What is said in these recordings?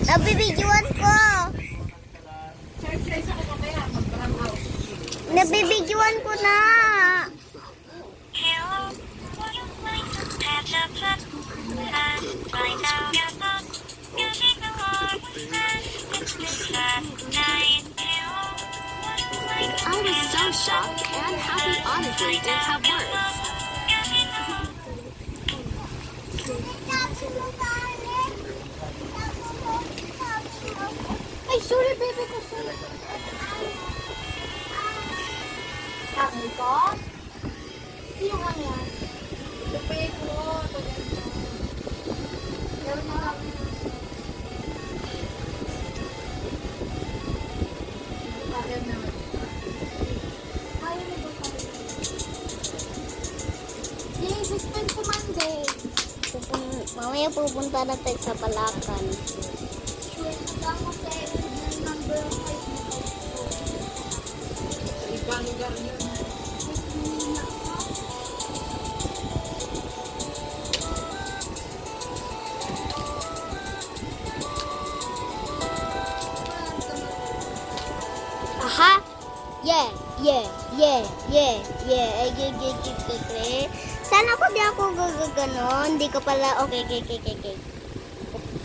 Nabibidyoan ko. Nabibidyoan ko na. I was so shocked and happy honestly didn't have words. Ay, sorry, baby ko. Sorry. Kami ko? Sino ka niya? Tupi ko. Meron na kami. Kaya naman. Kaya na ba kami? Yay, suspend ko Monday. Mamaya pupunta na tayo sa Balacan. Sure, ako sa number 5 na tayo. Ibang lugar yun. Aha! Yeah! Sana ko di ako gaganon. Hindi ko pala. Okay.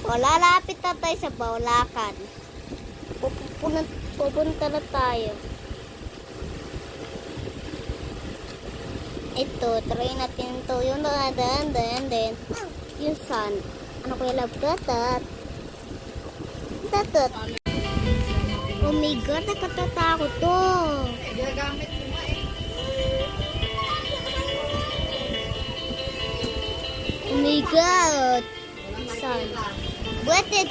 O, lalapit na tayo sa Bulacan. Pupunta na tayo. Ito, try natin ito. Yung then. Yung sun. Ano ko yung love? Tatat. Oh my God, nakatatakot to. Ginagamit mo nga eh. Oh my God. Sun. What is